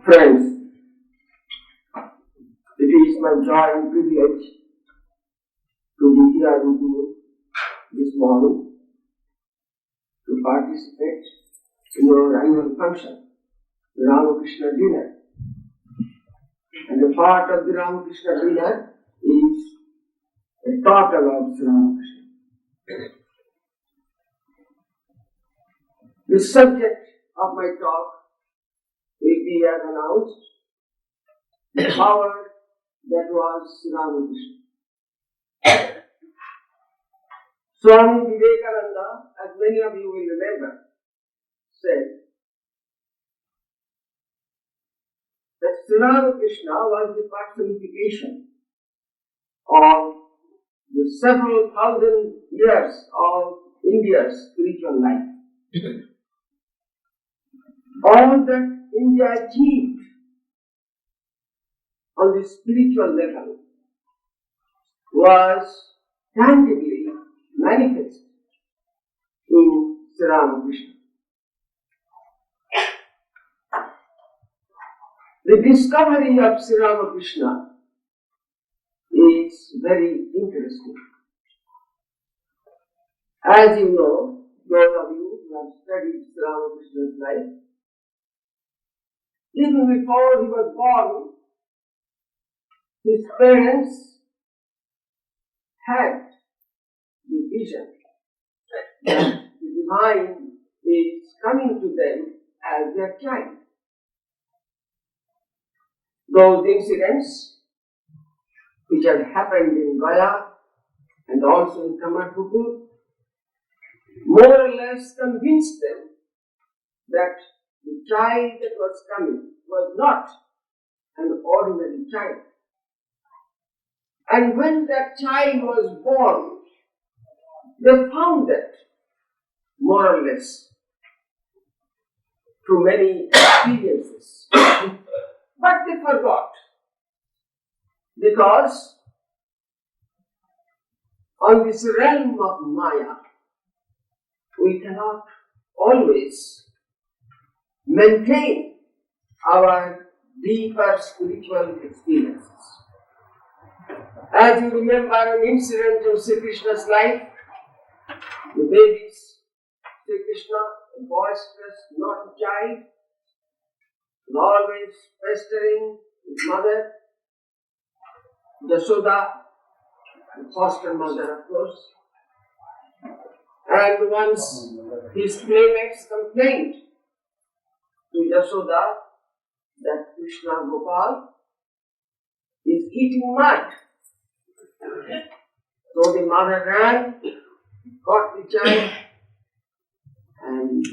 Friends, it is my joy and privilege to be here with you this morning to participate in your annual function, the Ramakrishna dinner. And a part of the Ramakrishna dinner is a talk about Sri Ramakrishna. The subject of my talk will be as announced, the power that was Sri Ramakrishna. Swami Vivekananda, as many of you will remember, said that Sri Ramakrishna was the personification of the several thousand years of India's spiritual life. All that India achieved on the spiritual level was tangibly manifest in Sri Ramakrishna. The discovery of Sri Ramakrishna is very interesting. As you know, those of you who have studied Sri Ramakrishna's life, even before he was born, his parents had the vision that the divine is coming to them as their child. Those incidents which had happened in Gaya and also in Kamarpukur more or less convinced them that the child that was coming was not an ordinary child. And when that child was born, they found that, more or less, through many experiences. But they forgot, because on this realm of Maya, we cannot always maintain our deeper spiritual experiences. As you remember an incident in Sri Krishna's life, the babies, Sri Krishna, a boisterous, naughty child, and always pestering his mother, Yashoda, the foster mother, of course. And once his playmates complained to Yashoda that Krishna Gopal is eating mud. So the mother ran, caught the child, and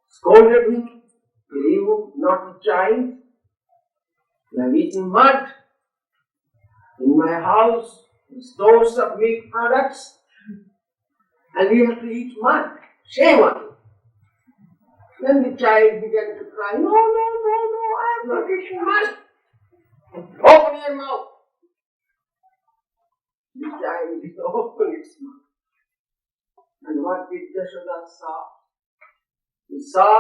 scolded him. You, not a child, you have eaten mud. In my house, stores of milk products, and you have to eat mud. Shame on you. Then the child began to cry, no, I am not eating mud. Open your mouth. The child did open its mouth. And what did Yashoda saw? He saw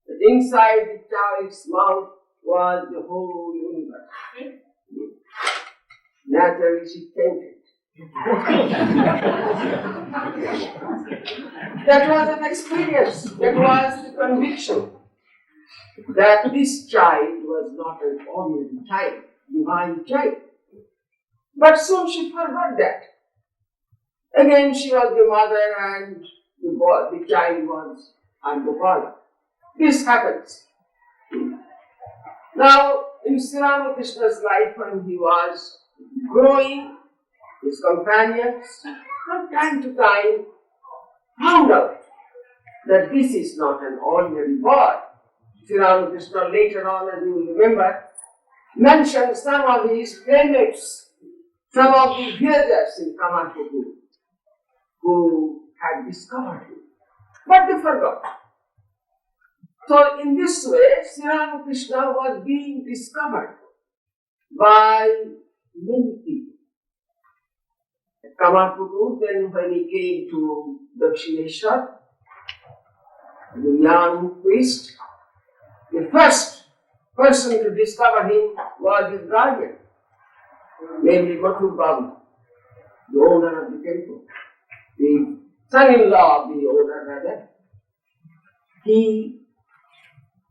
that inside the child's mouth was the whole universe. Naturally, she fainted. That was an experience, that was the conviction that this child was not an ordinary child, divine child. But soon she forgot that. Again, she was the mother and the child was Gopala. This happens. Now, in Sri Ramakrishna's life, when he was growing, his companions, from time to time, found out that this is not an ordinary boy. Sri Ramakrishna later on, as you will remember, mentioned some of his playmates, some of the villagers in Kamarpukur who had discovered him. But they forgot. So in this way, Sri Ramakrishna was being discovered by many people. At Kamarpukur, then when he came to Dakshineshwar, the young priest, the first person to discover him was his guardian, namely Mathur Babu, the owner of the temple, the son-in-law of the owner rather. He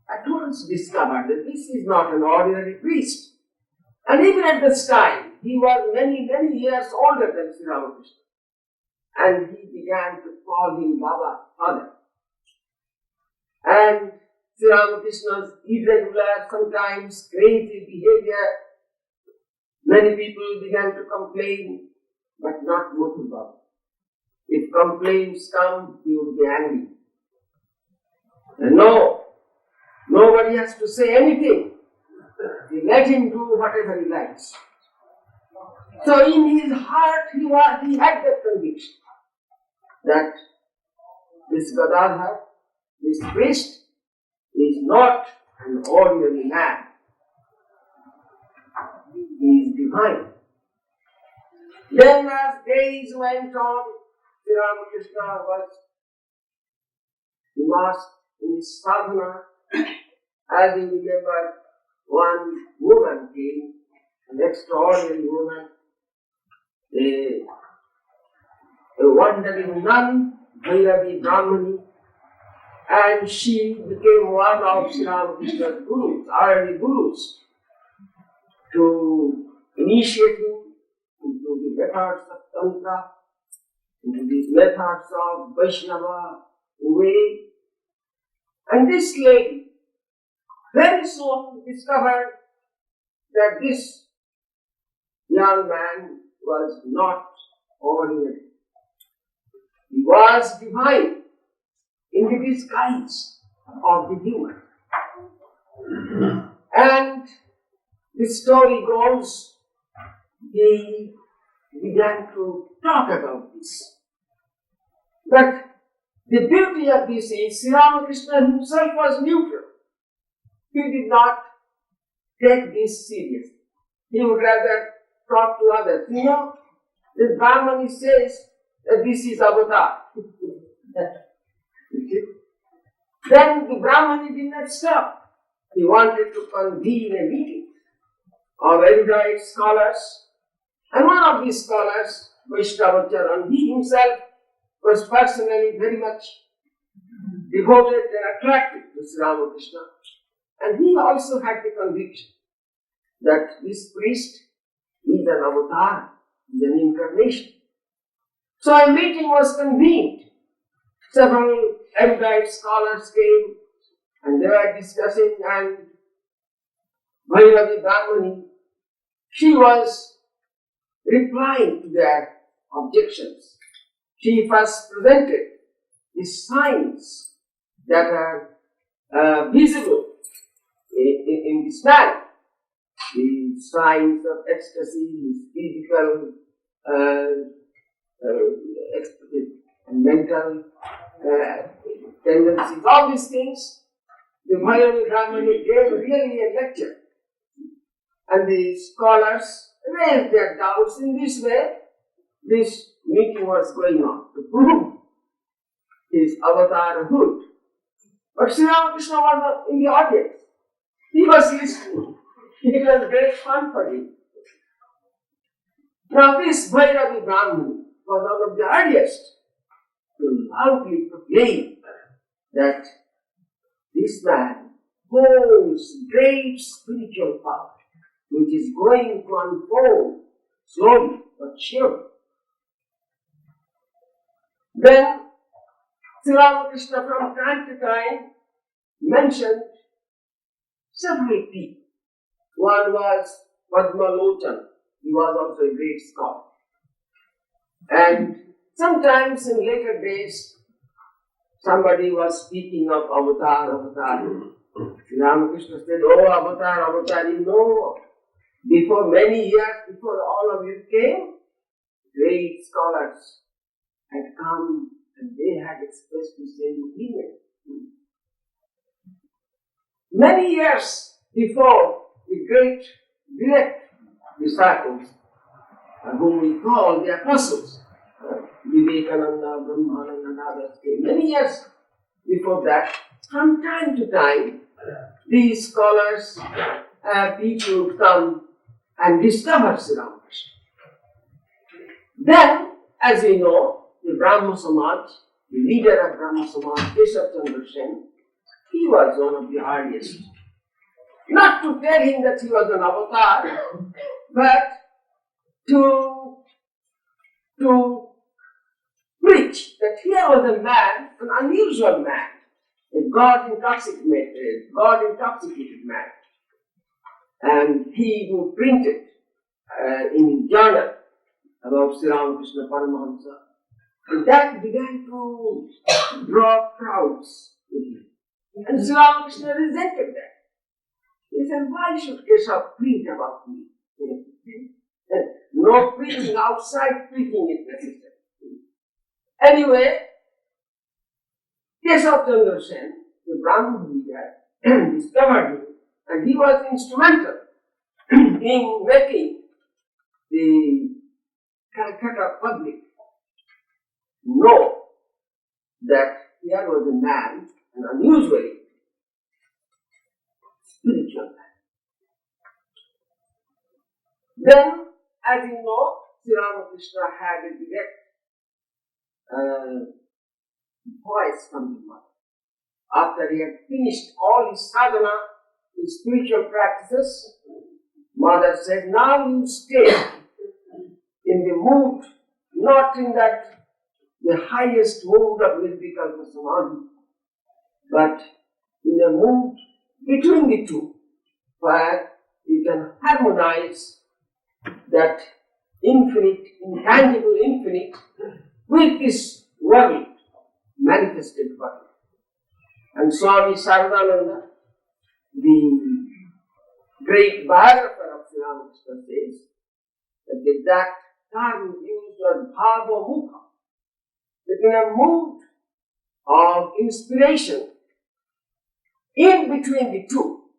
at once discovered that this is not an ordinary priest. And even at this time, he was many, many years older than Sri Ramakrishna. And he began to call him Baba, Father. And Sri Ramakrishna's irregular, sometimes crazy behavior, many people began to complain, but not Mathur Baba. If complaints come, he would be angry. And no, nobody has to say anything. We let him do whatever he likes. So in his heart, he had that conviction that this Gadadhar, this priest, is not an ordinary man. He is divine. Then as days went on, Sri Ramakrishna was immersed in his sadhana. As you remember, one woman came, an extraordinary woman, a wandering nun, Bhairavi Brahmani, and she became one of Sri Ramakrishna's gurus, early gurus, to initiate him into the methods of Tantra, into the methods of Vaishnava way. And this lady very soon discovered that this young man was not ordinary. He was divine in the disguise of the human. And the story goes, he began to talk about this. But the beauty of this is Sri Ramakrishna himself was neutral. He did not take this seriously. He would rather talk to others. You know, the Brahmani says that this is avatar. Then the Brahmani did not stop. He wanted to convene a meeting of erudite scholars. And one of these scholars, Vaishnavacharan, he himself was personally very much devoted and attracted to Sri Ramakrishna. And he also had the conviction that this priest is an avatar, is an incarnation. So a meeting was convened. Several erudite scholars came and they were discussing, and Bhairavi Brahmani, she was replying to their objections. She first presented the signs that are visible in this man. The signs of ecstasy, his physical and mental tendencies, all these things. The Bhairavi Brahmani gave really a lecture. And the scholars raised their doubts. In this way, this meeting was going on to prove his avatarhood. But Sri Ramakrishna was in the audience. He was listening. It was great fun for him. Now this Bhairavi Brahmani was one of the earliest to loudly proclaim that this man holds great spiritual power, which is going to unfold slowly but surely. Then Sri Ramakrishna from time to time mentioned several people. One was Padma Lochan. He was also a great scholar. And sometimes in later days, somebody was speaking of avatar. Sri Ramakrishna said, "Oh, avatar, you know, before many years, before all of you came, great scholars had come and they had expressed the same opinion." Many years before, the great direct disciples, whom we call the apostles, Vivekananda, Brahmananda, and others came. Many years before that, from time to time, these scholars, people would come and discover Sri Ramakrishna. Then, as we know, the Brahma Samaj, the leader of Brahma Samaj, Keshav Chandra Sen, he was one of the earliest. Not to tell him that he was an avatar, but to preach that here was a man, an unusual man, a God-intoxicated man. And he who printed in his journal about Sri Ramakrishna Paramahamsa, and that began to draw crowds with him. And Sri Ramakrishna resented that. He said, why should Keshav preach about me? No preaching, outside preaching is necessary. Anyway, Keshav Chandra Sen, the Brahmin leader, discovered him, and he was instrumental in making the Calcutta public know that here was a man, an unusually spiritual man. Then, as you know, Sri Ramakrishna had a direct voice from the mother. After he had finished all his sadhana, his spiritual practices, mother said, now you stay in the mood, not in that the highest mood of Nirvikalpa Samadhi, but in a mood between the two, where you can harmonize that infinite, intangible infinite with this world, manifested world. And Swami Shraddhananda, the great biographer of Sri Ramakrishna, says that the exact term used was bhava mukha, that in a mood of inspiration, in between the two,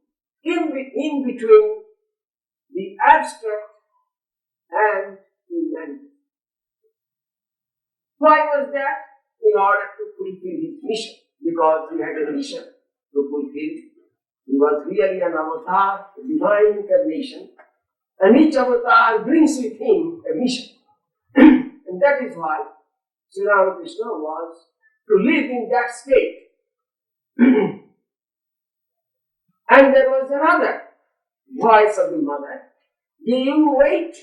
in between the abstract and the manifest. Why was that? In order to fulfill his mission, because he had a mission to fulfill. He was really an avatar, a divine incarnation, and each avatar brings with him a mission. And that is why Sri Ramakrishna was to live in that state. And there was another voice of the mother. Do you wait?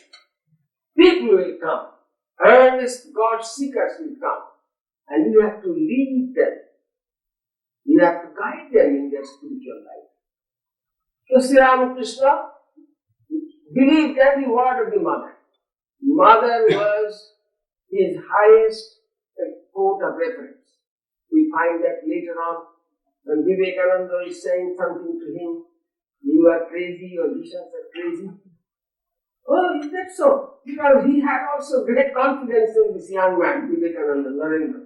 People will come. Earnest God seekers will come. And you have to lead them. You have to guide them in their spiritual life. So Sri Ramakrishna believed every word of the mother. Mother was his highest quote of reference. We find that later on, when Vivekananda is saying something to him, you are crazy, your visions are crazy. Oh, is that so? Because he had also great confidence in this young man, Vivekananda, Narendra.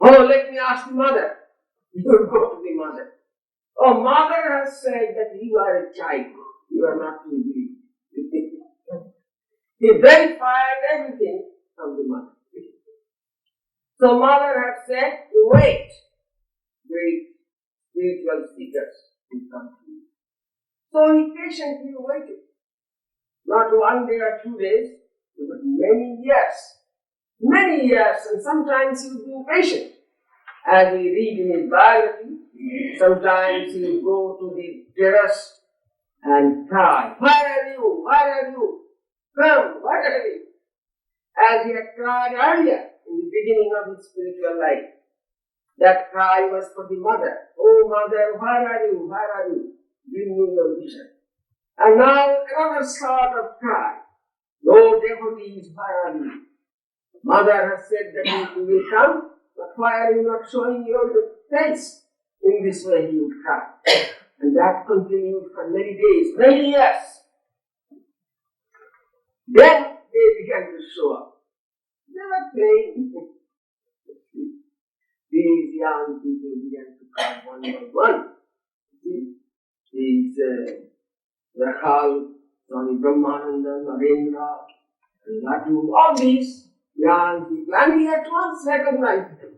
Oh, let me ask the mother. You go to the mother. Oh, mother has said that you are a child. You are not to be believed. He verified everything from the mother. So mother has said, wait. Great spiritual seekers will come to you. So he patiently waited. Not 1 day or 2 days, but many years. Many years, and sometimes he would be impatient. As we read in his biography, sometimes he would go to the terrace and cry, where are you? Where are you? Come, where are you? As he had cried earlier in the beginning of his spiritual life. That cry was for the mother. Oh mother, where are you? Where are you? Give me your vision. And now another sort of cry. Oh devotees, where are you? Mother has said that you will come, but why are you not showing your face? In this way he would cry. And that continued for many days, many years. Then they began to show up. They were praying. These young people began to come one by one. These Rakhal, Swami Brahmananda, Narendra, Latu, all these young people. And he at once recognized them.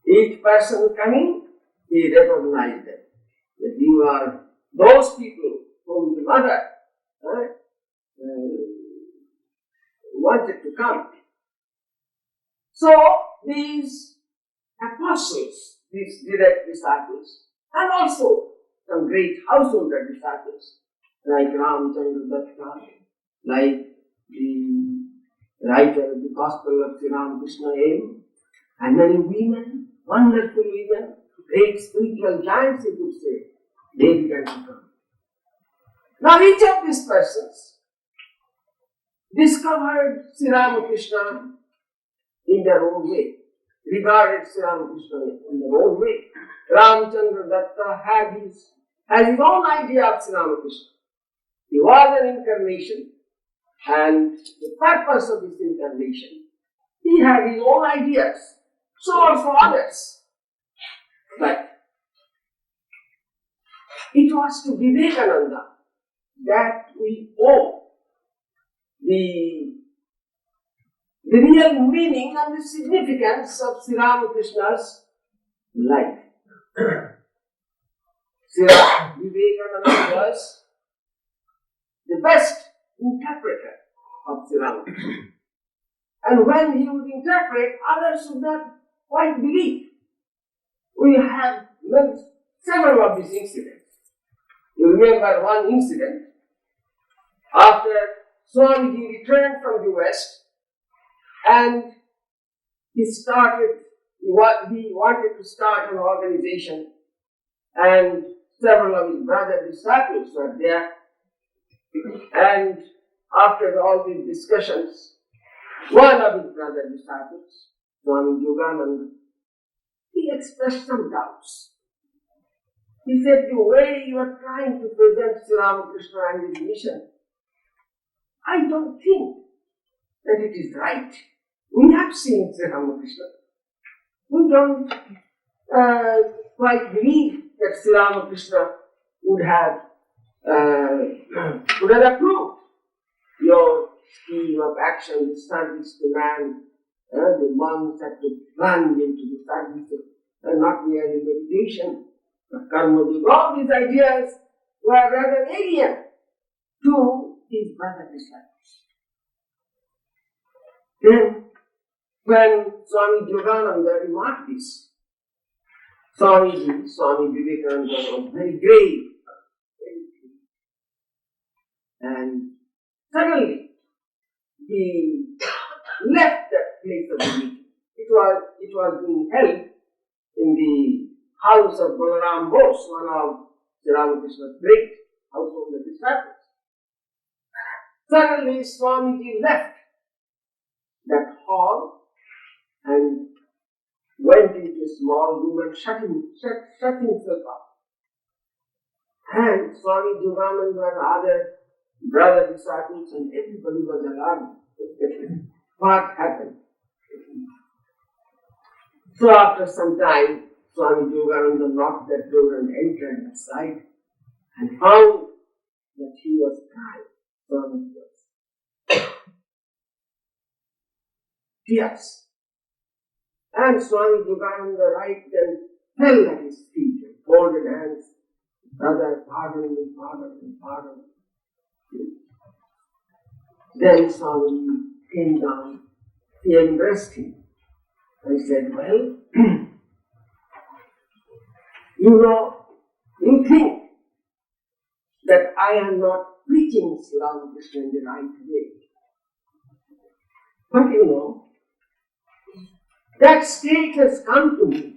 Each person coming, he recognized them. You are those people whom the mother wanted to come. So these apostles, these direct disciples, and also some great householder disciples, like Ramchandra Datta, like the writer of the Gospel of Sri Ramakrishna, and many women, wonderful women, great spiritual giants, you could say, they began to come. Now each of these persons discovered Sri Ramakrishna in their own way, regarded Sri Ramakrishna in their own way. Ramchandra Datta had his own idea of Sri Ramakrishna. He was an incarnation, and the purpose of his incarnation, he had his own ideas. So also others. But it was to Vivekananda that we owe the real meaning and the significance of Sri Ramakrishna's life. Vivekananda was the best interpreter of Sri Ramakrishna. And when he would interpret, others would not quite believe. We have learned several of these incidents. You remember one incident after Swamiji returned from the West, and he wanted to start an organization, and several of his brother disciples were there. And after all these discussions, one of his brother disciples, Swami Shivananda, he expressed some doubts. He said, the way you are trying to present Sri Ramakrishna and his mission, I don't think that it is right. We have seen Sri Ramakrishna. We don't quite believe that Sri Ramakrishna would have approved your scheme of action, the service to man. The monks had to plunge into the service of not merely meditation, but karma. All these ideas were rather alien to his brother disciples. Then, when Swami Shivananda remarked this, Swami Vivekananda was very grave, and suddenly he left that place of the meeting. It was being held in the house of Balaram Bose, one of Sri Ramakrishna's great householder disciples. Suddenly Swamiji left that hall and went into a small room and shut himself up. And Swami Shivananda and other brother disciples and everybody was alarmed. What happened? So after some time, Swami Shivananda knocked that door and entered inside and found that he was crying. Swami was tears. And Swami Shivananda right then fell at his feet and folded hands. Brother, pardon me, pardon me, pardon me. Then Swami came down, he embraced him and said, well, you think that I am not preaching Sri Ramakrishna in the right way. But that state has come to me.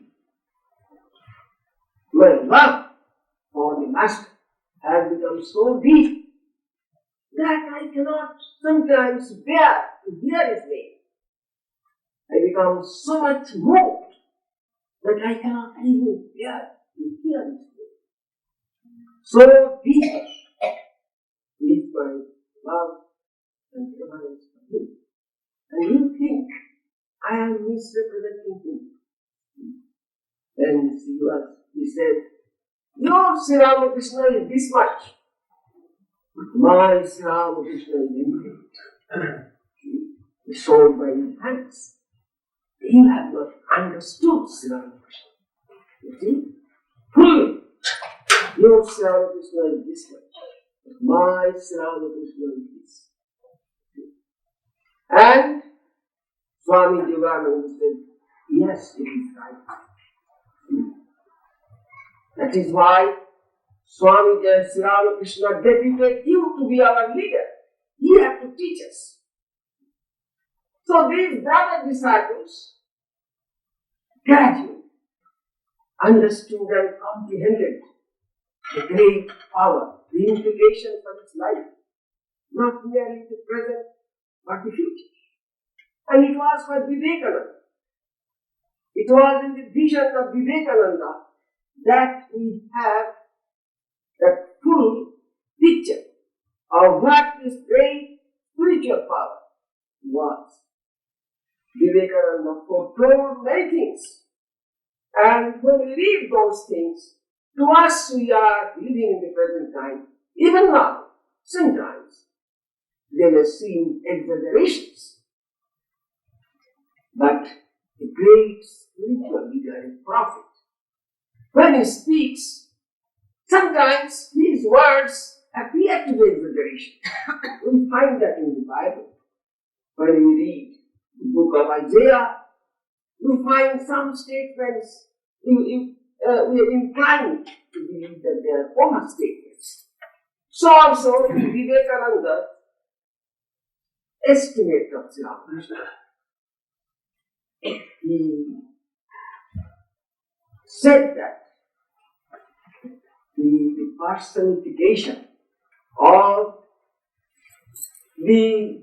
My love for the Master has become so deep that I cannot sometimes bear to hear his name. I become so much moved that I cannot even bear to hear his name. So deep is my love and reverence for him. And you think I am misrepresenting him. Then he said, your Sri Ramakrishna is this much. My Sri Ramakrishna is infinite. It's shown by his hands. You have not understood Sri Ramakrishna. You see? Fully. You your Sri Ramakrishna is this way. My Sri Ramakrishna is this. And Swami Shivananda said, yes, it is right. That is why Swami Sri Ramakrishna deputed you to be our leader. You have to teach us. So these brother disciples gradually understood and comprehended the great power, the implications of his life, not merely the present, but the future. And it was for Vivekananda. It was in the vision of Vivekananda that we have the full picture of what this great spiritual power was. Vivekananda foretold many things. And when we read those things, to us we are living in the present time, even now, sometimes they may seem exaggerations. But a great spiritual leader and prophet, when he speaks, sometimes his words appear to be exaggeration. We find that in the Bible. When we read the book of Isaiah, we find some statements we are inclined to believe that they are overstatements. So also in Vivekananda's estimate of Sri Ramakrishna, he said that the personification of the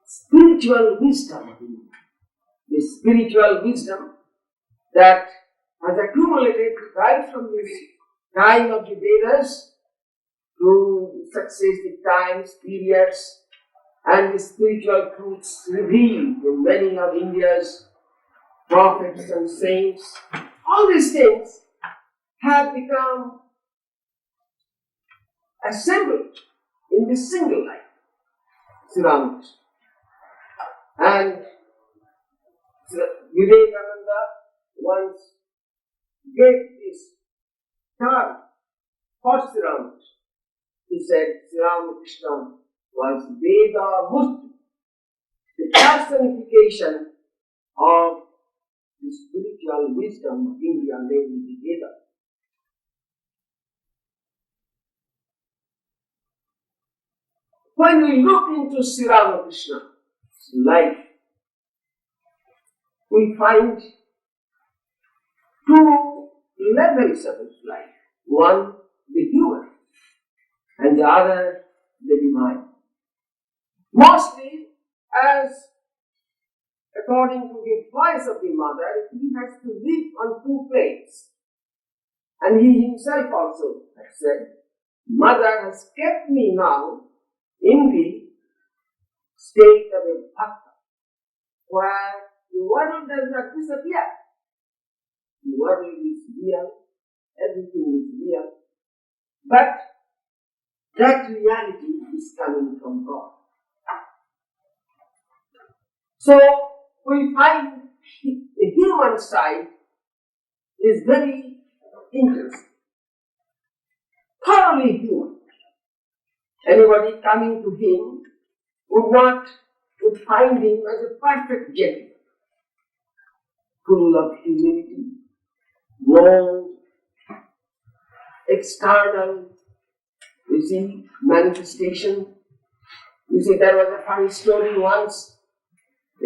spiritual wisdom, that has accumulated right from the time of the Vedas through successive times, periods, and the spiritual truths revealed in many of India's prophets and saints. All these things have become assembled in this single life, Sri Ramakrishna. And Vivekananda once gave this term for Sri Ramakrishna. He said Sri Ramakrishna was Veda Murti, the personification of the spiritual wisdom of India, namely the Veda. When we look into Sri Ramakrishna's life, we find two levels of his life. One, the human, and the other, the divine. Mostly, as according to the voice of the mother, he has to live on two planes. And he himself also has said, Mother has kept me now in the state of a bhakta, where the world does not disappear. The world is real, everything is real, but that reality is coming from God. So we find the human side is very interesting, thoroughly human. Anybody coming to him would find him as a perfect gentleman, full of humility, no external, manifestation. There was a funny story once. A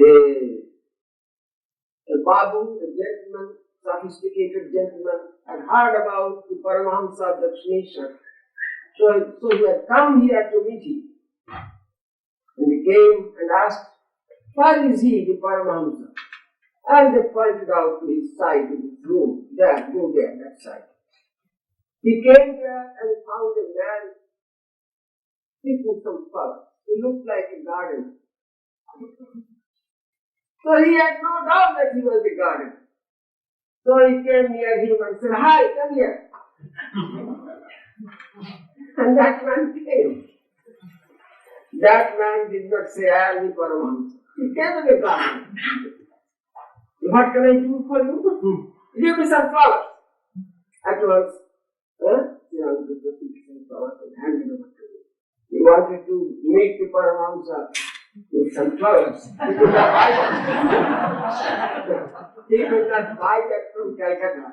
Babu, a gentleman, sophisticated gentleman, had heard about the Paramahamsa Dakshineshwar. So he had come here to meet him. And he came and asked, where is he, the Paramahamsa? And they pointed out to his side, to his room. There, go there, that side. He came there and found a man picking some flowers. He looked like a gardener. So he had no doubt that he was a gardener. So he came near him and said, hi, come here. And that man came. That man did not say, I am the Paramahamsa. He came as a gardener. What can I do for you? Give me some flowers. At once, and handed over to him. He wanted to meet the Paramahamsa with some flowers. He could not buy that. He could not buy that from Calcutta.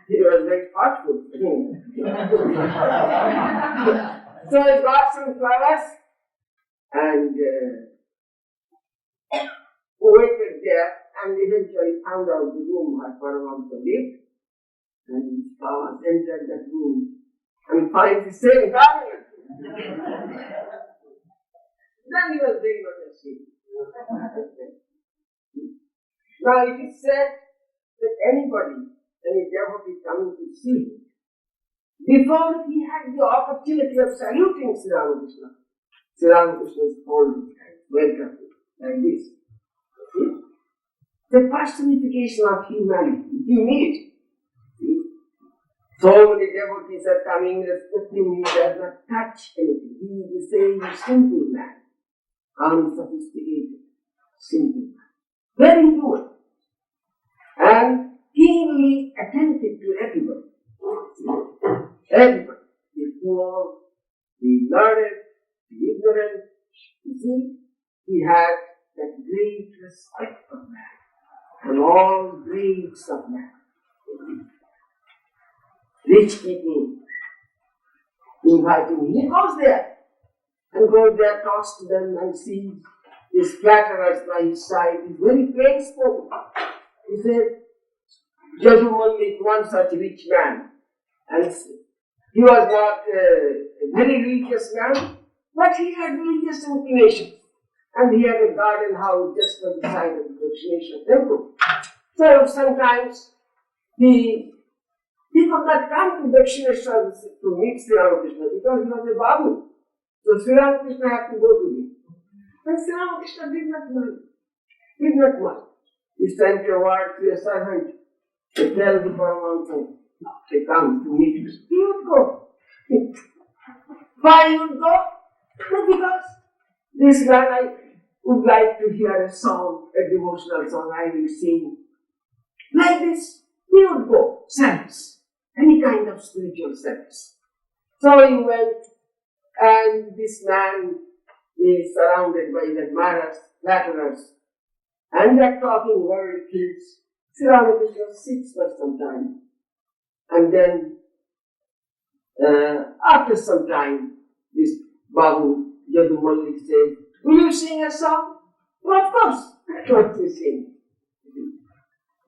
He was very thoughtful. So he got some flowers and waited there and eventually found out the room where Paramahamsa lived. And his flowers entered that room and find the same garden. Then he was doing what he said. Now it is said that anybody, any devotee coming to see him, before he had the opportunity of saluting Sri Ramakrishna, Sri Ramakrishna is holding his hand, welcome him, like this. See? The personification of humanity, humility. So many devotees are coming, respecting him, does not touch anything. He is the same simple man, unsophisticated, simple man, very human, and keenly attentive to everybody. Everybody, the poor, the learned, the ignorant. You see, he had that great respect for man and all grades of man. Rich people inviting him. He goes there and goes there, talks to them and sees his flatterers by his side. He's very plain spoken. He said, Jadumal is one such rich man. And he was not a very religious man, but he had religious inclinations. And he had a garden house just by the side of the Dakshineswar temple. So sometimes he could not come to Dakshineswar to meet Sri Ramakrishna because he was a Babu. So Sri Ramakrishna had to go to him. And Sri Ramakrishna did not mind. He sent a word to a servant to tell the Paramahamsa to come to meet him. He would go. Why he would go? No, because this man, I would like to hear a song, a devotional song, I will sing. Like this, he would go, service, any kind of spiritual service. So he went, and this man is surrounded by the admirers, flatterers, and they are talking worldly things. Sri Ramakrishna sits for some time, and then after some time, this Babu Jadumalli says, will you sing a song? Well, of course, that's what he sings.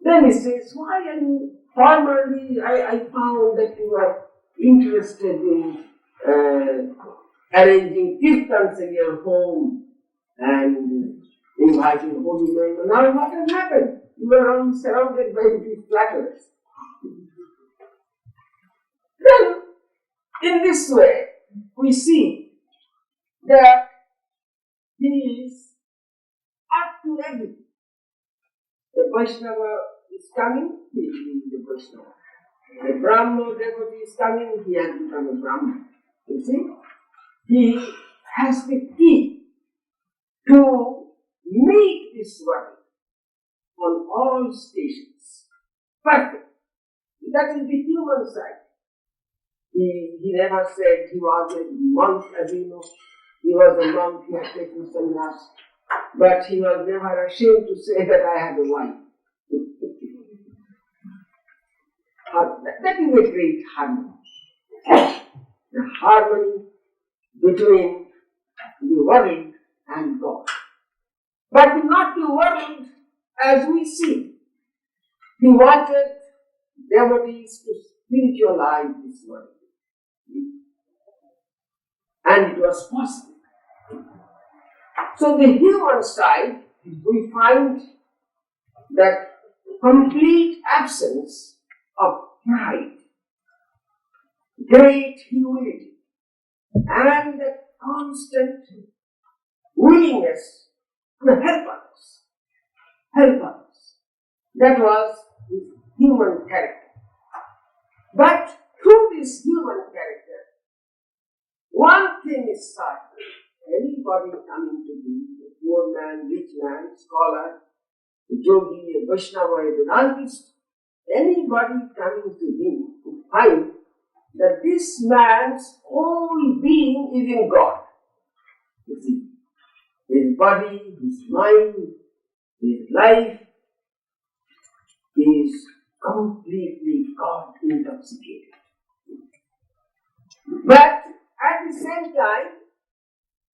Then he says, why are you, formerly I found that you are interested in arranging kirtans in your home and inviting holy men. Now what has happened? You are only surrounded by these flatterers. Then, in this way, we see that he is up to everything. The Vaishnava is coming, he is the Vaishnava. The Brahmo devotee is coming, he has become a Brahman. You see? He has the key to make this world on all stations perfect. That is the human side. He never said he was a monk, as you know. He was a monk, he had taken sannyas. But he was never ashamed to say that I had a wife. That is a great harmony. The harmony between the world and God. But not the world as we see. He wanted devotees to spiritualize this world. And it was possible. So the human side, we find that complete absence of pride, great humility, and the constant willingness to help others. Help others. That was his human character. But through this human character, one thing is certain. Anybody coming to be a poor man, rich man, scholar, a yogi, a Vaishnava, a Vedantist, anybody coming to him would find that this man's whole being is in God. You see, his body, his mind, his life is completely God intoxicated. But at the same time,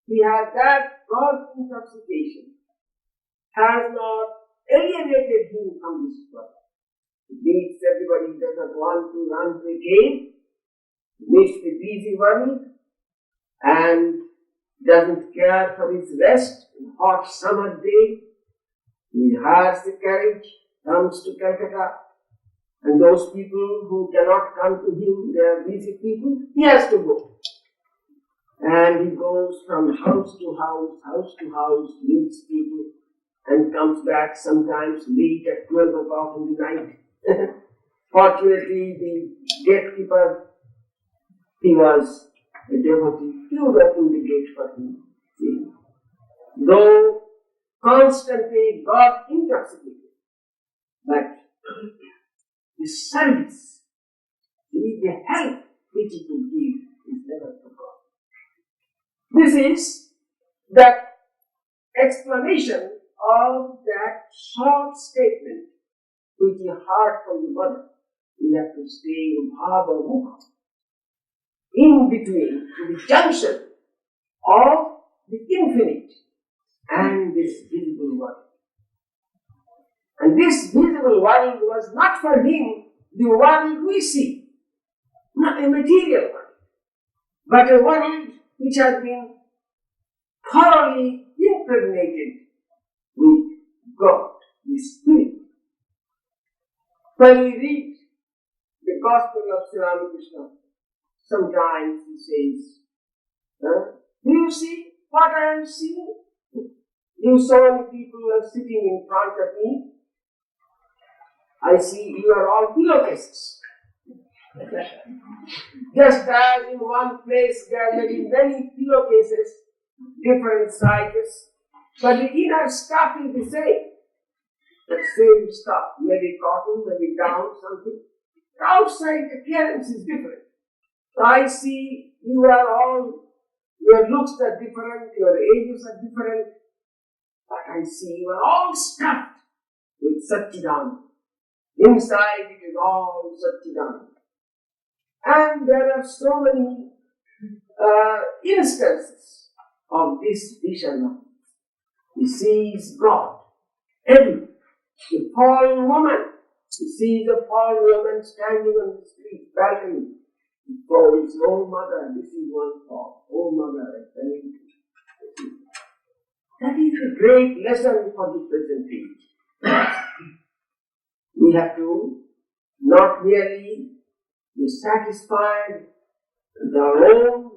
he has that God intoxication has not alienated him from this world. It means everybody does not want to run to a cave, meets the busy world, and doesn't care for his rest in hot summer day. He has the carriage, comes to Calcutta, and those people who cannot come to him, they are busy people, he has to go. And he goes from house to house, meets people, and comes back sometimes late at 12 o'clock in the night. Fortunately, the gatekeeper, he was a devotee, he would open the gate for him. See? Though constantly God intoxicated, but the service, the help which he could give is never forgotten. This is the explanation of that short statement which you heard from the mother. We have to stay in Bhava Mukha, in between, to the junction of the infinite and this visible world. And this visible world was not for him the world we see, not a material world, but a world which has been thoroughly impregnated with God, the Spirit. When we read the Gospel of Sri Ramakrishna, sometimes he says, do you see what I am seeing? You so many people are sitting in front of me. I see you are all pillowcases. Just as in one place there may be many pillowcases, different sizes, but the inner stuff is the same. The same stuff, maybe cotton, maybe down, something. The outside appearance is different. So I see you are all, your looks are different, your ages are different, but I see you are all stuffed with Satchidananda. Inside it is all Satchidananda. And there are so many instances of this vision. He sees God everywhere. The fallen woman, he sees a fallen woman standing on the street balcony. He calls, oh mother, this is one fall. Oh mother, I tell you. That is a great lesson for the present age. We have to not merely be satisfied with our own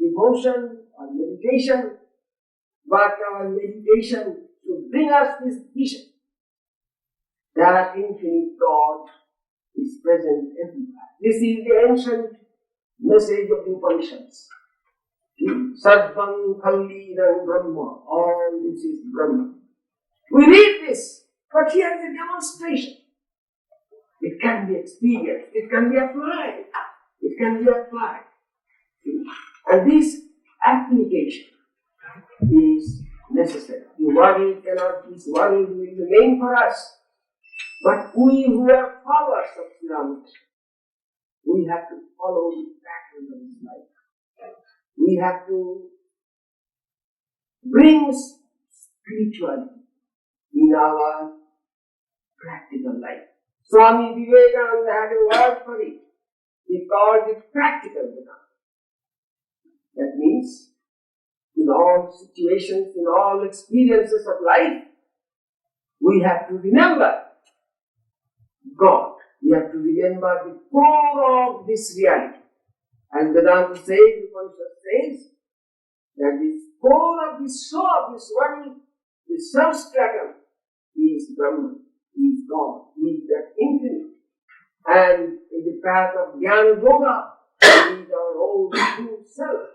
devotion or meditation, but our meditation should bring us this vision that infinite God is present everywhere. This is the ancient message of the Upanishads. Sarvam Khalidam Brahma, all this is Brahma. We read this, but here is a demonstration. It can be experienced, it can be applied. It can be applied. And this application is necessary. The world cannot, this world will remain for us. But we who are followers of Sri Ramakrishna, we have to follow the pattern of his life. We have to bring spirituality in our practical life. Swami Vivekananda had a word for it. He called it practical Vedanta. That means, in all situations, in all experiences of life, we have to remember God. We have to remember the core of this reality. And Vedanta says, the Upanishad says, that the core of the soul of this world, the substratum, is Brahman, is God, is that infinite. And in the path of Jnana Yoga, is our own true self.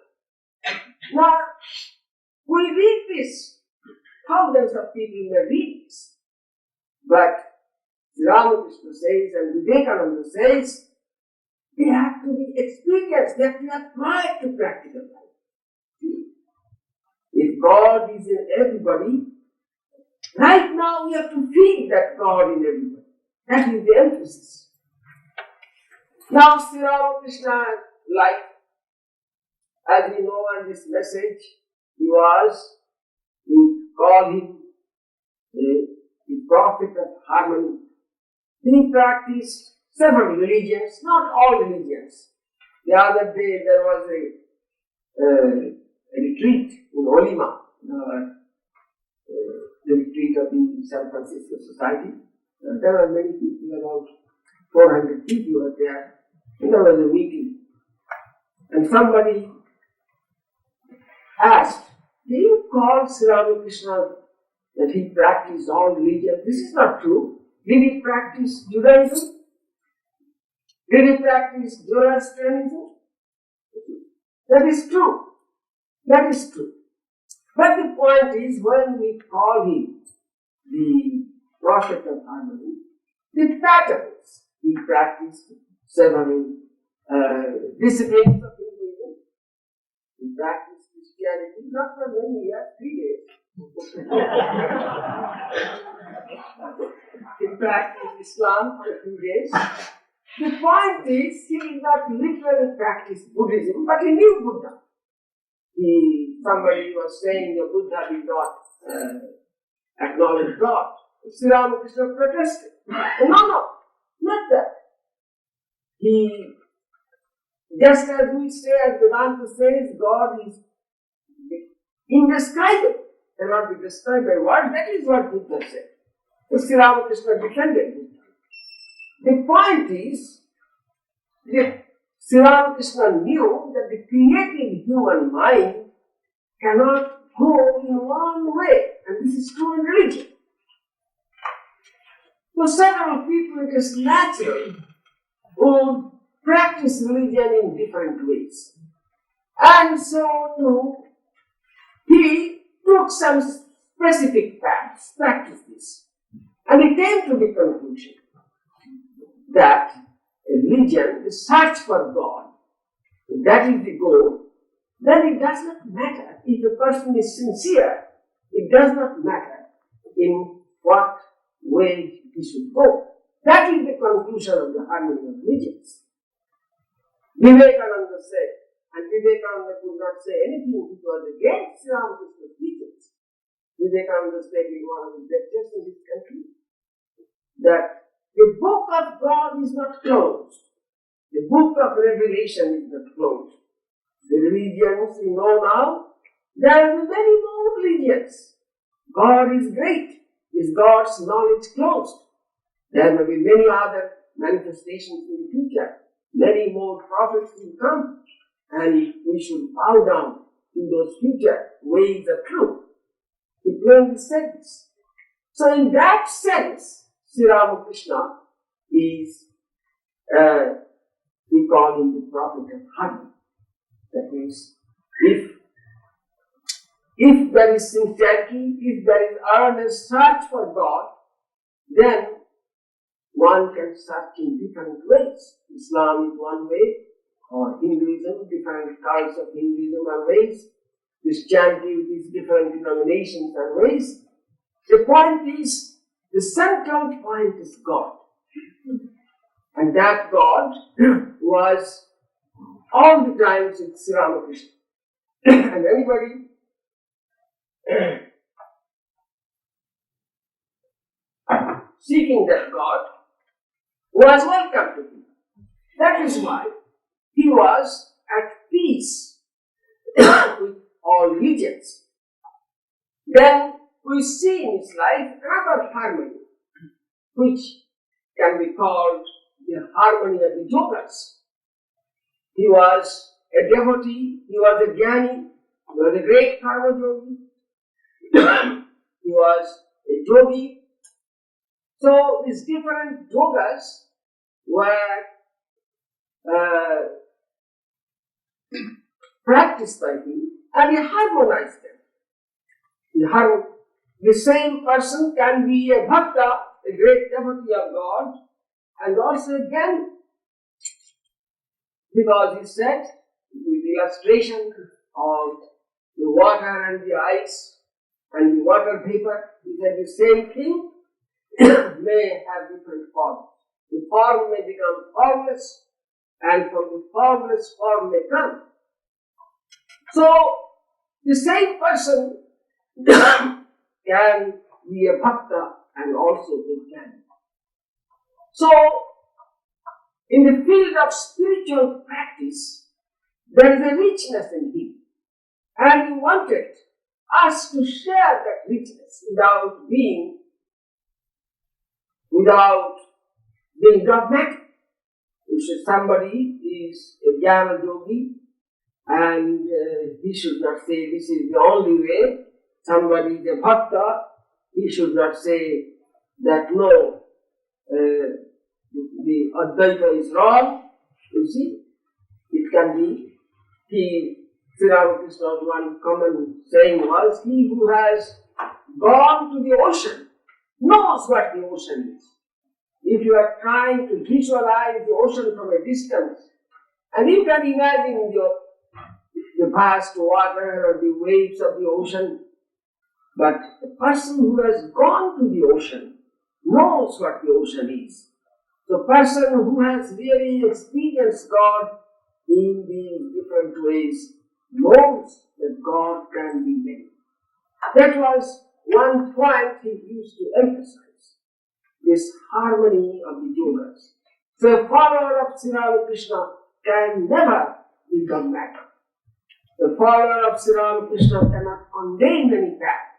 Now, we read this. Thousands of people may read this. But Sri Ramakrishna says and Vivekananda says, they have to be experienced, they have to be applied to practical life. If God is in everybody, right now we have to feel that God in everybody. That is the emphasis. Now Sri Ramakrishna, like, as we know on this message, we call him the prophet of harmony. He practiced several religions, not all religions. The other day there was a retreat in Olima, the retreat of the San Francisco Society. There were many people, about 400 people were there. And there was a meeting. And somebody asked, do you call Sri Ramakrishna that he practiced all religions? This is not true. Did he practice Judaism? Did he practice Zoroastrianism? That is true. That is true. But the point is, when we call him the prophet of harmony, the patterns he practiced several disciplines of Hinduism. He practiced Christianity not for many years, 3 days. He practiced Islam for a few days. The point is, he did not literally practice Buddhism, but he knew Buddha. Somebody was saying that Buddha did not acknowledge God. Sri Ramakrishna protested. No, not that. Just as we say, as Vedanta says, God is indescribable, cannot be described by words. That is what Buddha said. So Sri Ramakrishna defended Buddha. The point is that Sri Ramakrishna knew that the creative human mind cannot go in one way, and this is true in religion. For several people, it is natural who practice religion in different ways. And so too, he took some specific paths, practiced this. And he came to the conclusion that religion, the search for God, if that is the goal, then it does not matter if a person is sincere. It does not matter in what way he should go. That is the conclusion of the harmony of religions. Vivekananda said, and Vivekananda could not say anything which was against Sri Ramakrishna's teachings. Vivekananda said in one of his lectures in this country that the book of God is not closed. The book of Revelation is not closed. The religions we know now, there are many more religions. God is great. Is God's knowledge closed? There may be many other manifestations in the future. Many more prophets will come, and we should bow down to those future ways of truth. He plainly said this. So in that sense, Sri Ramakrishna is, we call him the prophet of harmony. That means, if there is sincerity, if there is earnest search for God, then one can search in different ways. Islam is one way, or Hinduism, different cults of Hinduism are ways. Christianity with its different denominations are ways. The point is, the central point is God. And that God was all the time with Sri Ramakrishna. And anybody seeking that God was welcome to him. That is why he was at peace with all religions. Then we see in his life another harmony, which can be called the harmony of the yogas. He was a devotee, he was a jnani, he was a great karma yogi, he was a yogi. So these different yogas were practiced by him, and he harmonized them. The same person can be a bhakta a great devotee of God, and also again, because he said, with the illustration of the water and the ice and the water vapor, he said the same thing may have different forms. The form may become formless, and from the formless form may come. So, the same person can be a bhakta and also be jnana. So, in the field of spiritual practice, there is a richness in him. And he wanted us to share that richness without being dogmatic. If somebody is a jnana yogi and he should not say this is the only way, somebody is a bhakta, he should not say that no, the Advaita is wrong. You see, it can be, Sri Ramakrishna's one common saying was, he who has gone to the ocean knows what the ocean is. If you are trying to visualize the ocean from a distance, and you can imagine the vast water or the waves of the ocean, but the person who has gone to the ocean knows what the ocean is. The person who has really experienced God in these different ways knows that God can be many. That was one point he used to emphasize, this harmony of the yogas. So a follower of Sri Ramakrishna can never be dogmatic. The follower of Sri Ramakrishna cannot condemn any fact.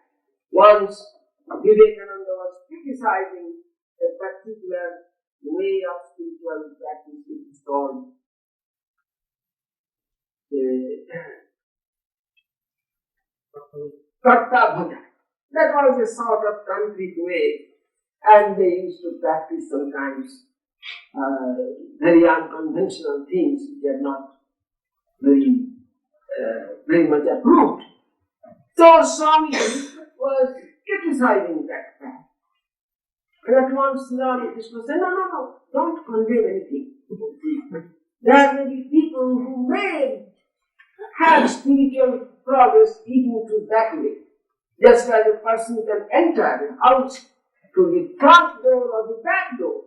Once Vivekananda was criticizing a particular way of spiritual practice, which is called Karta Bhaja. That was a sort of tantric way, and they used to practice sometimes very unconventional things which are not very much approved. So Swami was criticizing that fact. And at once Sri Ramakrishna said, no, don't condemn anything. There may be people who may have spiritual progress even to that way. Just as a person can enter a house through the front door or the back door.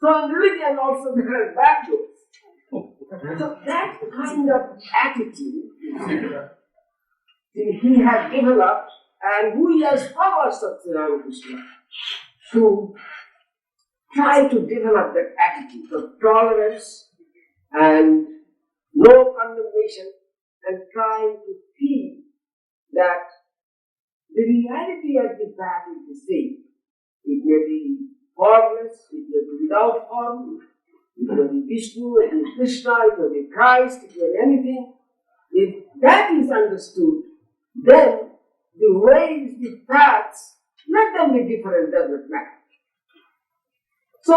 So in religion also there are back doors. So that kind of attitude he had developed, and we as followers of Sri Ramakrishna to try to develop that attitude of tolerance and no condemnation, and trying to feel that the reality of the path is the same. It may be formless, it may be without form, it may be Vishnu, it may be Krishna, it may be Christ, it may be anything. If that is understood, then the ways, the paths, let them be different, doesn't matter. So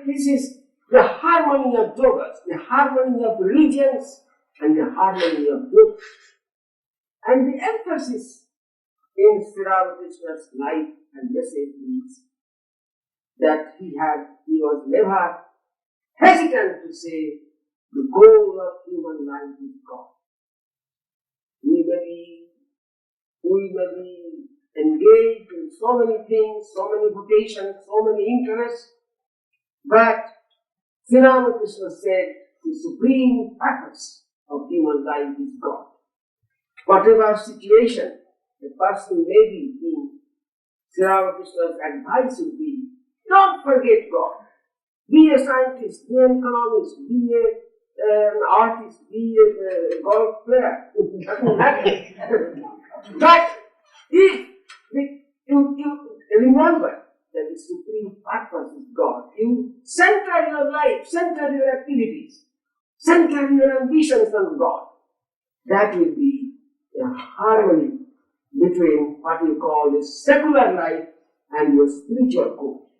this is the harmony of yogas, the harmony of religions, and the harmony of yoga. And the emphasis in Sri Ramakrishna's life and message is that he was never hesitant to say the goal of human life is God. We may be engaged in so many things, so many vocations, so many interests, but Sri Ramakrishna said the supreme purpose of human life is God. Whatever situation a person may be in, Sri Ramakrishna's advice would be, don't forget God. Be a scientist, be an economist, be an artist, be a golf player. It doesn't matter. But if you remember that the supreme purpose is God, you center your life, center your activities, center your ambitions on God. That will be a harmony between what you call the secular life and your spiritual goal.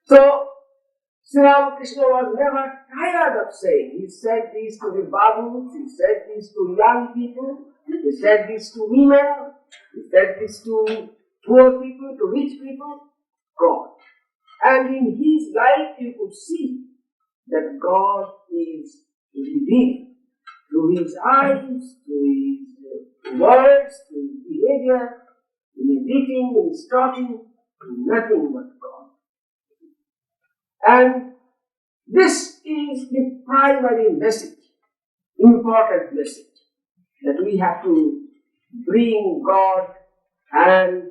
So, Sri Ramakrishna was never tired of saying. He said this to the babus, he said this to young people, he said this to women, he said this to poor people, to rich people. God. And in his life you could see that God is revealed through his eyes, through his words, through his behavior, in his eating, in his talking, nothing but God. And this is the primary message, important message, that we have to bring God and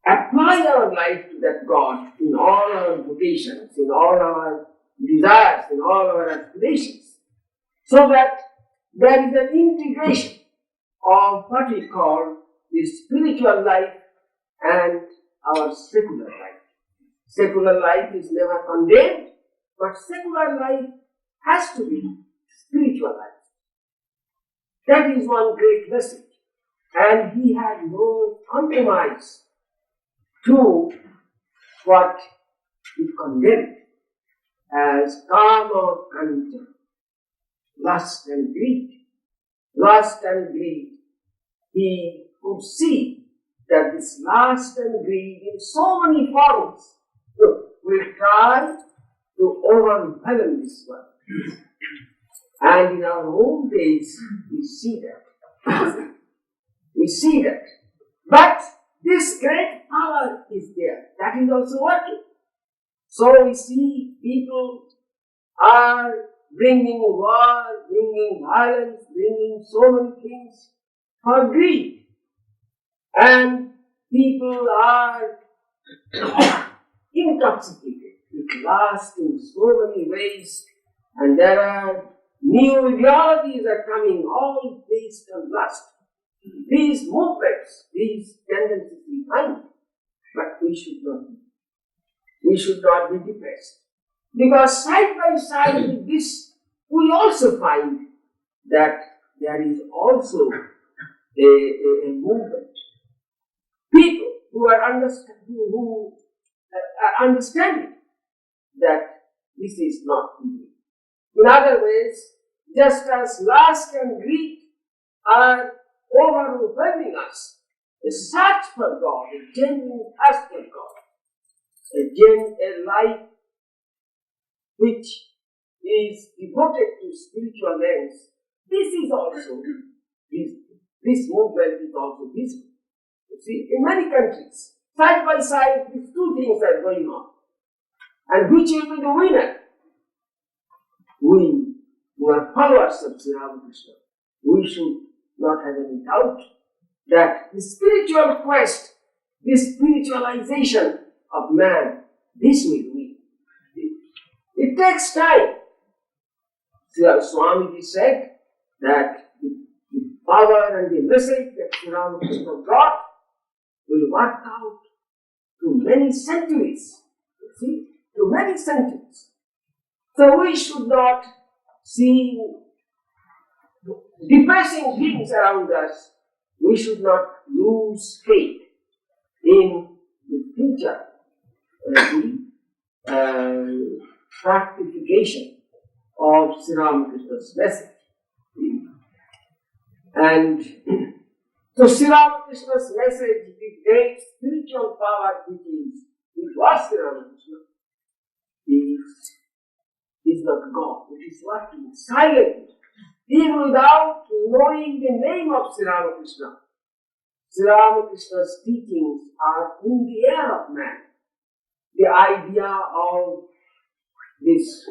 apply our life to that God in all our vocations, in all our desires, in all our aspirations, so that there is an integration of what we call the spiritual life and our secular life. Secular life is never condemned, but secular life has to be spiritual life. That is one great message. And he had no compromise to what he condemned as kama and lust and greed. Lust and greed. He could see that this lust and greed in so many forms will try to overwhelm this world. And in our own days, we see that. We see that. But this great power is there. That is also working. So we see people are bringing war, bringing violence, bringing so many things for greed. And people are intoxicated with lust in so many ways. And there are new ideologies are coming, all based on lust. These movements, these tendencies we find, but we should not be. We should not be depressed. Because side by side with this, we also find that there is also a movement. People who are understanding that this is not evil. In other ways, just as lust and greed are overwhelming us, a search for God, a genuine thirst for God, a life which is devoted to spiritual ends, this is also visible. This movement is also visible. You see, in many countries, side by side, these two things are going on. And which will be the winner? We, who are followers of Sri Ramakrishna, we should not have any doubt that the spiritual quest, the spiritualization of man, this will win. It takes time. Swamiji said that the power and the message that Sri Ramakrishna brought will work out through many centuries. You see, through many centuries. So we should not see depressing things around us. We should not lose faith in the future, the practification of Sri Ramakrishna's message. And so Sri Ramakrishna's message, the great spiritual power which was Sri Ramakrishna, is not God. It is working silently. Even without knowing the name of Sri Ramakrishna, Sri Ramakrishna's teachings are in the air of man. The idea of this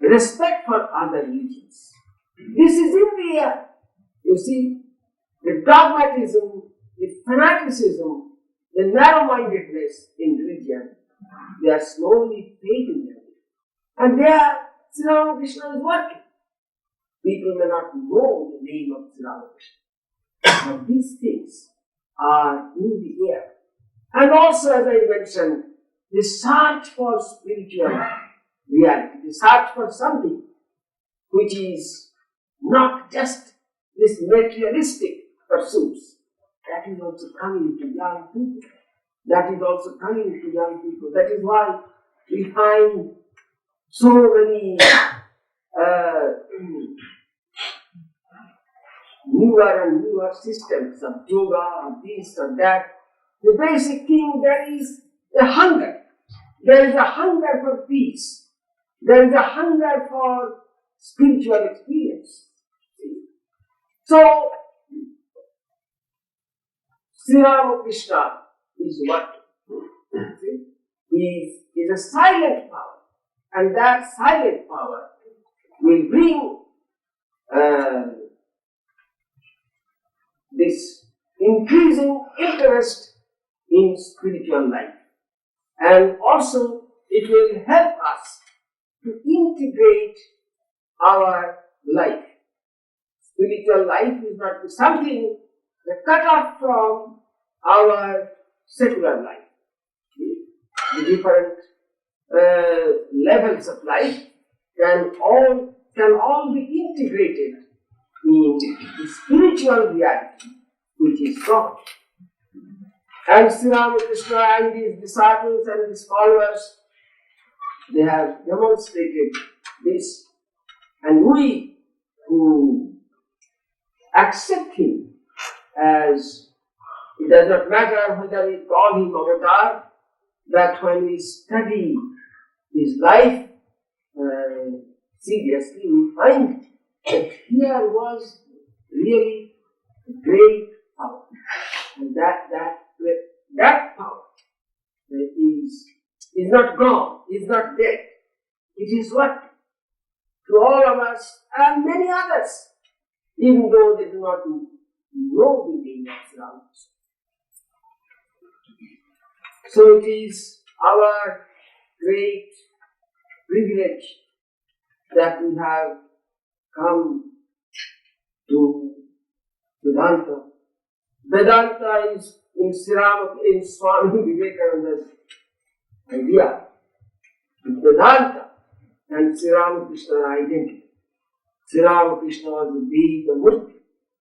respect for other religions. This is in the air. You see, the dogmatism, the fanaticism, the narrow-mindedness in religion, they are slowly fading away. And there, Sri Ramakrishna is working. People may not know the name of Sri Ramakrishna, but these things are in the air. And also, as I mentioned, the search for spiritual reality, the search for something which is not just this materialistic pursuits. That is also coming to young people. That is also coming to young people. That is why we find so many newer and newer systems of yoga, of this or that, the basic thing, there is a hunger. There is a hunger for peace. There is a hunger for spiritual experience. So, Sri Ramakrishna is what? Is a silent power. And that silent power will bring this increasing interest in spiritual life. And also, it will help us to integrate our life. Spiritual life is not something that cut off from our secular life. The different levels of life can all be integrated in the spiritual reality, which is God. And Sri Ramakrishna and his disciples and his followers, they have demonstrated this. And we who accept him as, it does not matter whether we call him Avatar, that when we study his life seriously, we find that here was really great power. And that power is not gone, is not dead. It is what? To all of us and many others, even though they do not know the meaning of Sri Ramakrishna. So it is our great privilege that we have come to Vedanta. Vedanta is in Swami Vivekananda's idea. Vedanta and Sri Ramakrishna are identical. Sri Ramakrishna was the being, the Murti.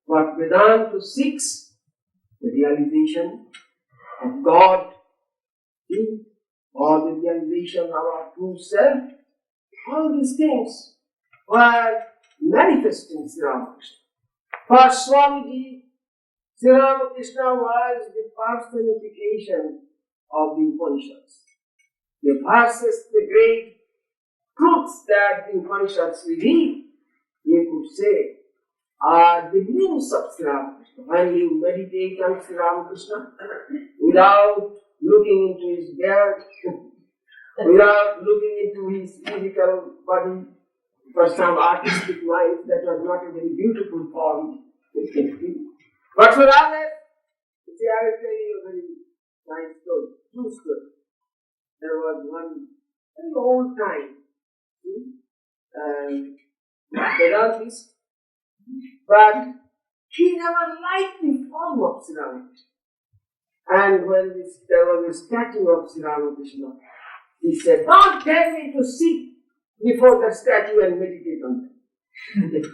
But Vedanta seeks the realization of God, or the realization of our true self. All these things were manifest in Sri Ramakrishna. For Swamiji, Sri Ramakrishna was the personification of the Upanishads. The verses, the great truths that the Upanishads reveal, you could say, are the limbs of Sri Ramakrishna. When you meditate on Sri Ramakrishna, without looking into his beard, without looking into his physical body, for some artistic mind, that was not a very beautiful form. But for others, I will tell you a very nice story, true story. There was one very old time Vedantist, but he never liked the form of Sri Ramakrishna. And when there was a statue of Sri Ramakrishna, he said, "Don't tell me to sit before the statue and meditate on it."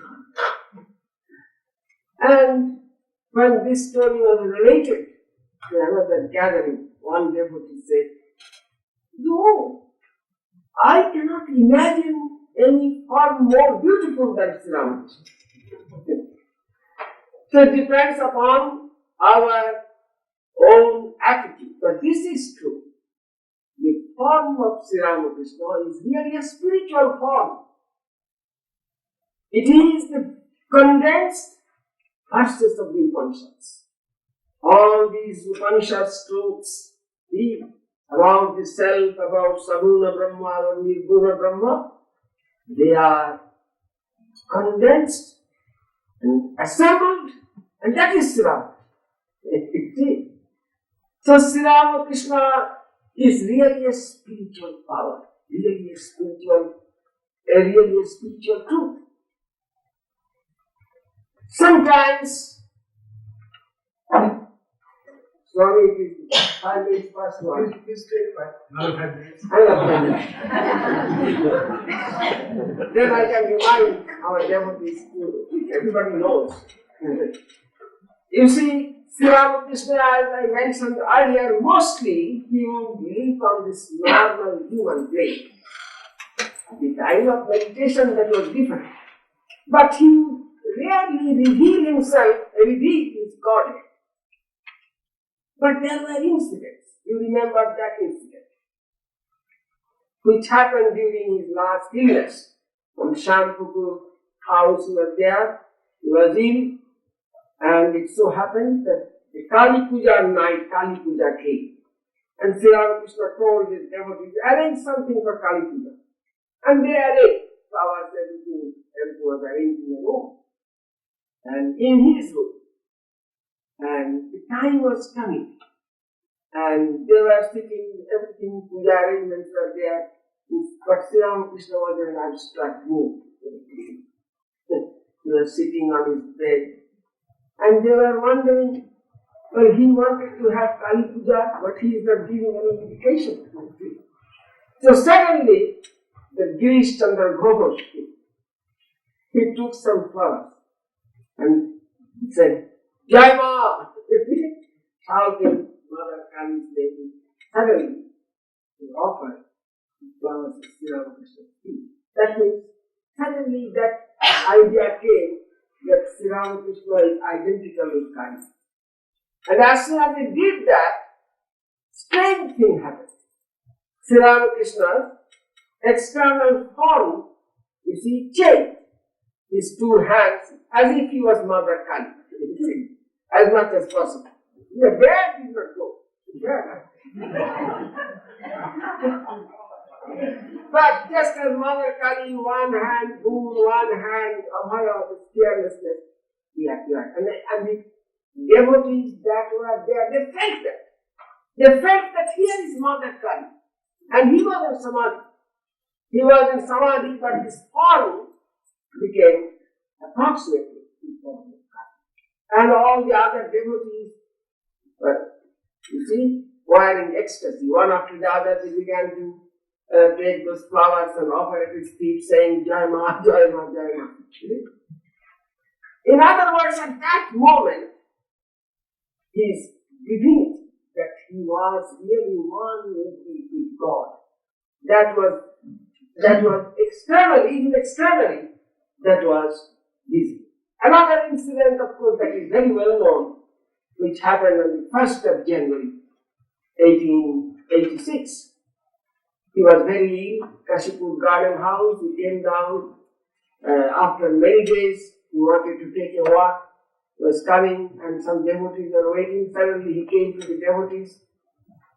And when this story was related to another gathering, one devotee said, "No, I cannot imagine any form more beautiful than Sri Ramakrishna." So it depends upon our own attitude. But this is true. The form of Sri Ramakrishna is really a spiritual form. It is the condensed verses of the Upanishads. All these Upanishads truths about the self, about Saguna Brahma or Nirguna Brahma, they are condensed and assembled, and that is Sri Ramakrishna. So Sri Ramakrishna is really a spiritual power, really a spiritual truth. Sometimes, Swami, it is 5 minutes past 1. Please take 5 minutes. Then I can remind our devotees, everybody knows. You see, Sri Ramakrishna, as I mentioned earlier, mostly he would live on this normal human plane. At the time of meditation, that was different. But he rarely revealed his Godhead. But there were incidents. You remember that incident, which happened during his last illness. From Shampukur house he was there, he was ill, and it so happened that the Kali Puja night, Kali Puja came. And Sri Ramakrishna told his devotees, arrange something for Kali Puja. And they arranged flowers, everything was arranged in a room. And in his room. And the time was coming. And they were sitting, everything, puja arrangements were there. But Sri Ramakrishna was in an abstract mood. He was sitting on his bed. And they were wondering, well, he wanted to have Kali Puja, but he is not giving any indication. So suddenly, the Girish Chandra Ghosh, he took some flowers and said, Jai Ma! Shouting Mother Kali's name. Suddenly, he offered flowers to Sri Ramakrishna's feet. That means, suddenly that idea came that Sri Ramakrishna is identical with Kali. And as soon as he did that, strange thing happened. Sri Ramakrishna's external form, you see, changed. His two hands, as if he was Mother Kali, as much as possible. The bear did not go. But just as Mother Kali, one hand, one hand, Abhaya, with fearlessness, he appeared. And the devotees that were there, they felt that. They felt that here is Mother Kali. And he was in Samadhi. He was in Samadhi, but his form became approximately the form of Kali. And all the other devotees were, you see, were in ecstasy. One after the other, they began to take those flowers and offer at his feet, saying, Jai Ma, Jai Ma, Jai Ma. In other words, at that moment, his divinity, that he was really one with God. That was externally, even externally, that was visible. Another incident, of course, that is very well known, which happened on the 1st of January, 1886. He was very ill, Kashipur Garden House. He came down after many days. He wanted to take a walk. He was coming, and some devotees were waiting. Suddenly he came to the devotees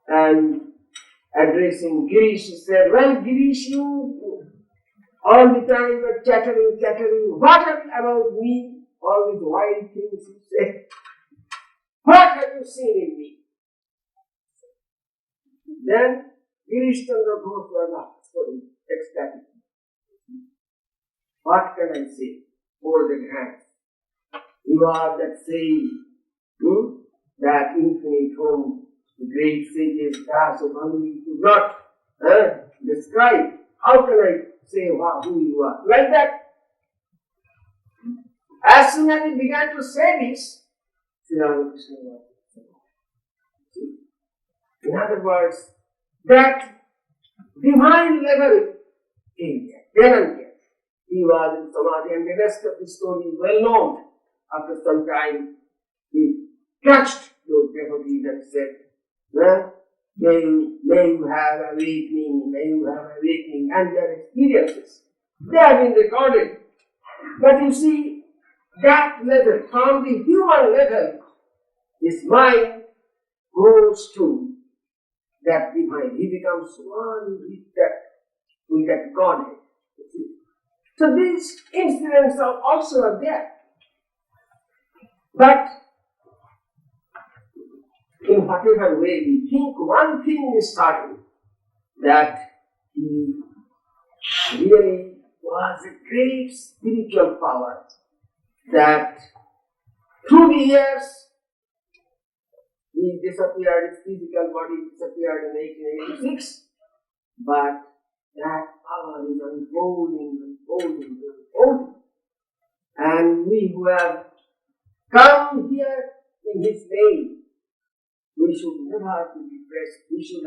and addressing Girish, he said, well, Girish, you all the time were chattering. What about me? All these wild things you say. What have you seen in me? Then Girish Chandra Ghosh was asked for him, ecstatic. What can I say? Folded hands. You are that saying, that infinite home, the great sages, Das of Hungary could not describe. How can I say who you are? Like that. As soon as he began to say this, Sri Ramakrishna was. In other words, that divine level came there, then and there. He was in Samadhi, and the rest of the story is well known. After some time, he touched those devotees and said, may you have awakening, and their experiences. They have been recorded. But you see, that level, from the human level, his mind goes to that divine. He becomes one with that Godhead. So these incidents are also there. But in whatever way we think, one thing is certain, that he really was a great spiritual power, that through the years he disappeared, his physical body disappeared in 1886, but that power is unfolding. And we who have come here in his name, we should never be depressed. We should